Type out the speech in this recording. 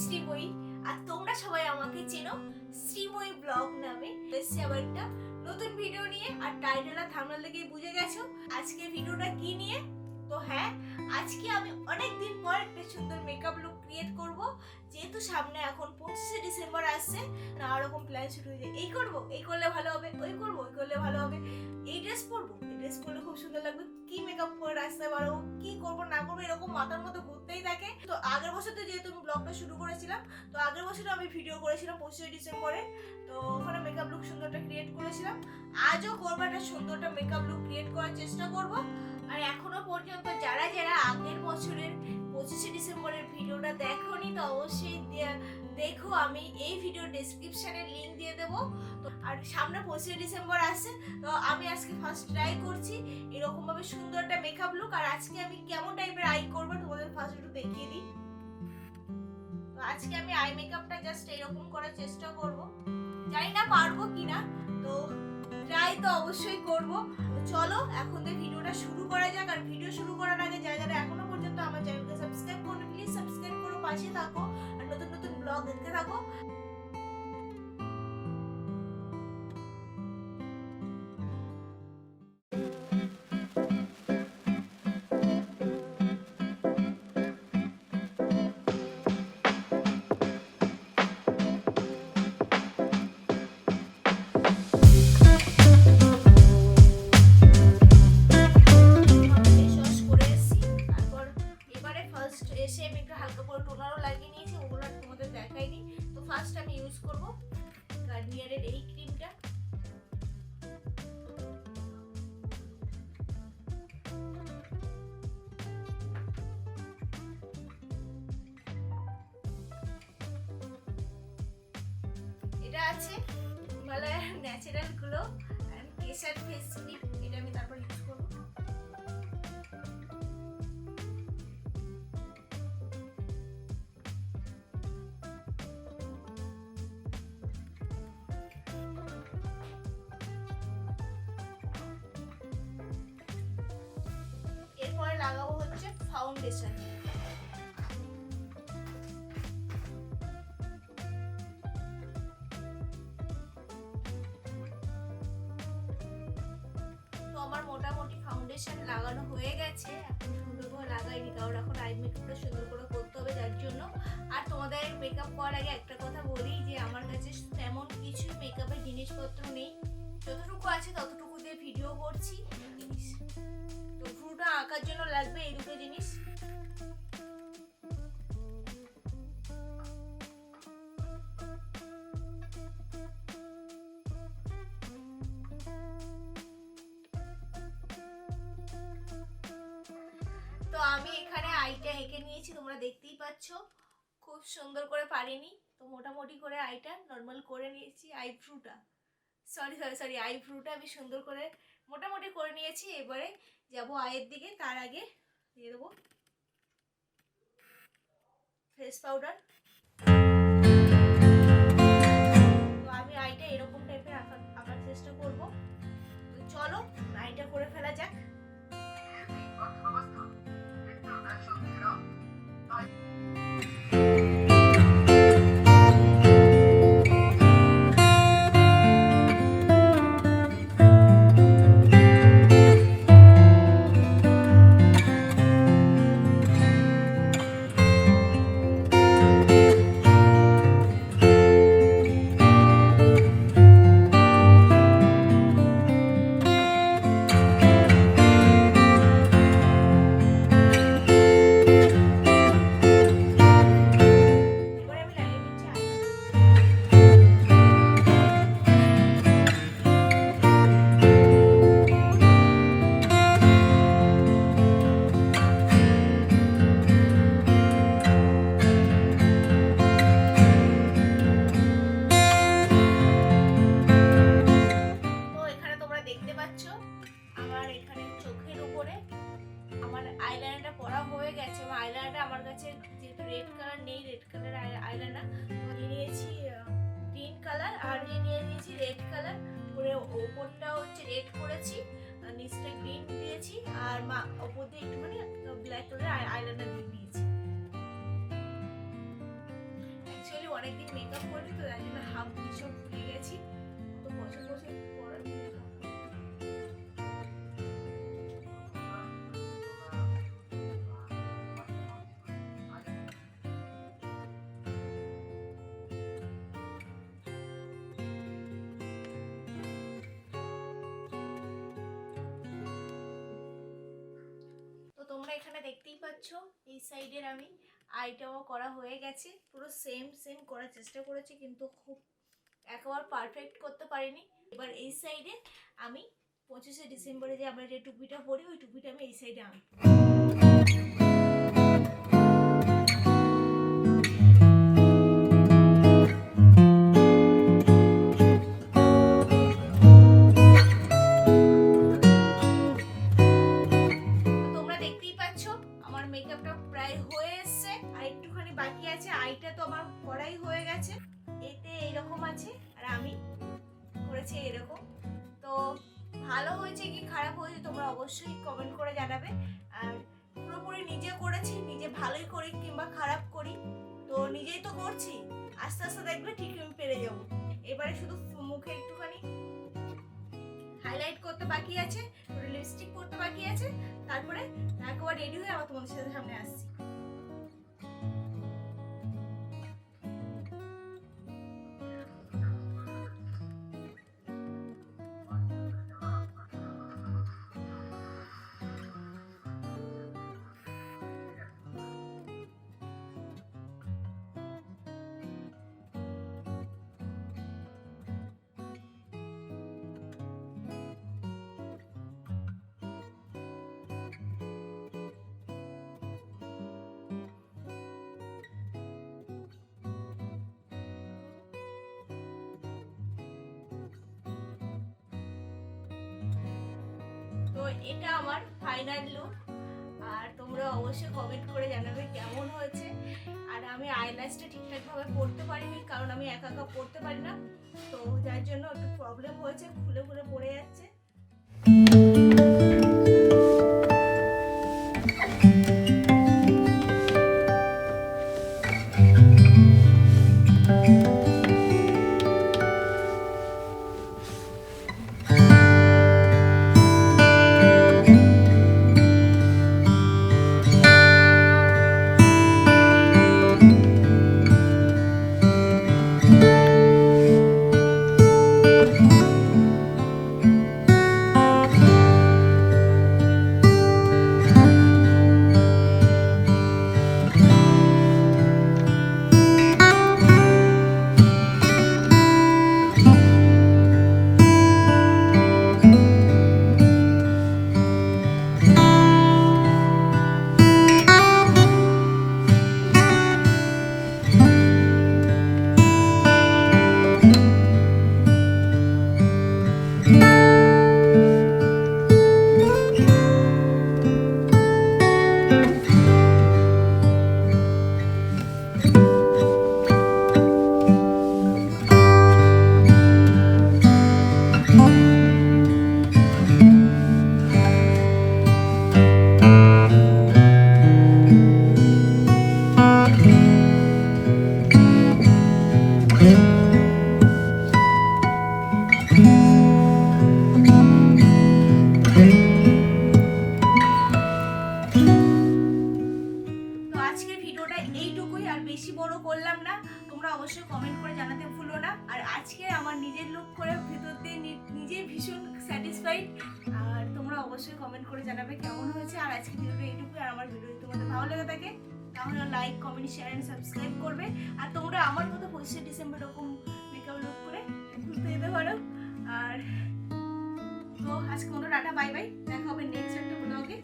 শ্রীময়ী আর তোমরা সবাই আমাকে চেনো শ্রীময়ী ব্লগ নামে। এসেছি আবার একটা নতুন ভিডিও নিয়ে, আর টাইটেল আর থাম্বনেল দেখে বুঝে গেছো আজকে ভিডিওটা কি নিয়ে। তো হ্যাঁ, আজকে আমি অনেকদিন পর একটা সুন্দর মেকআপ লুক ক্রিয়েট করব। যেহেতু সামনে এখন 25শে ডিসেম্বর আসছে, নানা রকম প্ল্যান শুরু হয়ে যায়। এই করব, এই করলে ভালো হবে, ওই করব, ওই করলে ভালো হবে, এই ড্রেস পরবো, এই ড্রেস পরলে খুব সুন্দর লাগবে, কি মেকআপ করে আসতে পারবো, কি করব না করবো, এরকম মাথার মধ্যে ঘুরতেই থাকে। তো আগের বছর তো যেহেতু আমি ব্লগটা শুরু করেছিলাম, তো আগের বছর আমি ভিডিও করেছিলাম 25শে ডিসেম্বরে, তো ওখানে মেকআপ লুক সুন্দরটা ক্রিয়েট করেছিলাম। আজও করবো একটা সুন্দরটা মেকআপ লুক ক্রিয়েট করার চেষ্টা করব। আর এখনো পর্যন্ত যারা যারা আগের বছরের 25শে ডিসেম্বরের ভিডিওটা দেখোনি, তো অবশ্যই দেখো, আমি এই ভিডিও ডেসক্রিপশনে লিংক দিয়ে দেবো। তো আর সামনে 25শে ডিসেম্বর আসছে, তো আমি আজকে ফার্স্ট ট্রাই করছি এরকম ভাবে সুন্দর একটা মেকআপ লুক। আর আজকে আমি কেমন টাইপের আই করবো তোমাদের ফার্স্ট একটু দেখিয়ে দিই। তো আজকে আমি আই মেকআপটা জাস্ট এরকম করার চেষ্টা করব, জানি না পারবো কিনা, তো ট্রাই তো অবশ্যই করব। চলো এখন থেকে ভিডিওটা শুরু করা যাক। আর ভিডিও শুরু করার আগে যারা যারা এখনো পর্যন্ত আমার চ্যানেলকে সাবস্ক্রাইব করো, প্লিজ সাবস্ক্রাইব করো, পাশে থাকো আর নতুন নতুন ব্লগ দেখতে থাকো। এসে আমি একটু হালকা করে টোনারও লাগিয়ে নিয়েছি, ওগুলো তোমাদের দেখাইনি। তো ফার্স্ট আমি ইউজ করব গার্নিয়ারের এই ক্রিমটা। এটা আছে হিমালয়ার natural glow and Kesar face cream, এটা আমি তারপর ইউজ করব। এরপরে লাগাবো হচ্ছে ফাউন্ডেশন। তো আমার মোটামুটি ফাউন্ডেশন লাগানো হয়ে গেছে, এখন সুন্দর করে লাগাইনি কারণ এখন আই মেকআপটা সুন্দর করে করতে হবে যার জন্য। আর তোমাদের মেকআপ করার আগে একটা কথা বলি যে আমার কাছে তেমন কিছু মেকআপের জিনিসপত্র নেই, যতটুকু আছে ততটুকু দিয়ে ভিডিও করছি জিনিস। তো ভ্রুটা আঁকার জন্য লাগবে এই দুটো জিনিস। তো আমি এখানে আইটা এঁকে নিয়েছি, তোমরা দেখতেই পাচ্ছ, খুব সুন্দর করে পারিনি, তো মোটামুটি করে আইটা নর্মাল করে নিয়েছি। আইব্রুটা আমি সুন্দর করে মোটামুটি করে নিয়েছি। এবারে যাব আয়ের দিকে, তার আগে দিয়ে দেবো ফেস পাউডার। তো আমি আইটা এরকম টাইপের আঁকার চেষ্টা করবো। তো চলো আইটা করে ফেলা যাক। আমার এখানে চোখের উপরে আমার আইলাইনারটা পরা হয়ে গেছে। এবং আইলাইনারটা আমার কাছে যেহেতু রেড কালার নেই, রেড কালার আইলাইনার নিয়ে নিয়েছি গ্রিন কালার, আর নিয়ে নিয়েছি রেড কালার করে, ওপরটা হচ্ছে রেড করেছি, নিচটা গ্রিন দিয়েছি, আর ওপর দিয়ে একটুখানি ব্ল্যাক কালার আইলাইনার দিয়ে দিয়েছি। অনেকদিন মেকআপ করিনি তো, তাই জন্য হাফ ভীষণ ভুলে গেছি। তো বসে বসে পড়ার তোমরা এখানে দেখতেই পাচ্ছ এই সাইডের আমি আইটাও করা হয়ে গেছে। পুরো সেম সেম করার চেষ্টা করেছি, কিন্তু খুব একেবারে পারফেক্ট করতে পারিনি। এবার এই সাইডে আমি 25শে ডিসেম্বরে যে আমরা যে টুপিটা পরি, ওই টুপিটা আমি এই সাইডে আঁকবো। মেকআপটা প্রায় হয়ে এসছে, আর একটুখানি বাকি আছে। আইটা তো আমার করাই হয়ে গেছে। এতে এইরকম আছে আর আমি করেছি এরকম। তো ভালো হয়েছে কি খারাপ হয়েছে তোমরা অবশ্যই কমেন্ট করে জানাবে। আর পুরোপুরি নিজে করেছি, নিজে ভালোই করি কিংবা খারাপ করি, তো নিজেই তো করছি, আস্তে আস্তে দেখবে ঠিক আমি পেরে যাব। এবারে শুধু মুখে একটুখানি হাইলাইট করতে বাকি আছে, লিপস্টিক করতে বাকি আছে, তারপরে একবার রেডি হয়ে আবার তোমাদের সাথে সামনে আসছি। তো এটা আমার ফাইনাল লুক, আর তোমরা অবশ্যই কমেন্ট করে জানাবে কেমন হয়েছে। আর আমি আইল্যাশটা ঠিকঠাক ভাবে পরতে পারিনি, কারণ আমি একা একা পরতে পারি না, তো যার জন্য একটু প্রবলেম হয়েছে, খুলে খুলে পড়ে যাচ্ছে। অবশ্যই কমেন্ট করে জানাতে ভুলো না। আর আজকে আমার নিজের লুক করে ভিতর দিয়ে নিজে ভীষণ স্যাটিসফাইড। আর তোমরা অবশ্যই কমেন্ট করে জানাবে কেমন হয়েছে। আর আজকে ভিডিওটা এইটুকুই। আর আমার ভিডিও তোমাদের ভালো লেগে থাকে তাহলে like, comment, share and subscribe করবে। আর তোমরা আমার মতো 25শে ডিসেম্বর এরকম মেকআপ লুক করে ঘুরতে যেতে পারো। আর তো আজকে মতো টাটা, বাই বাই, দেখা হবে নেক্সট একটা ব্লগে।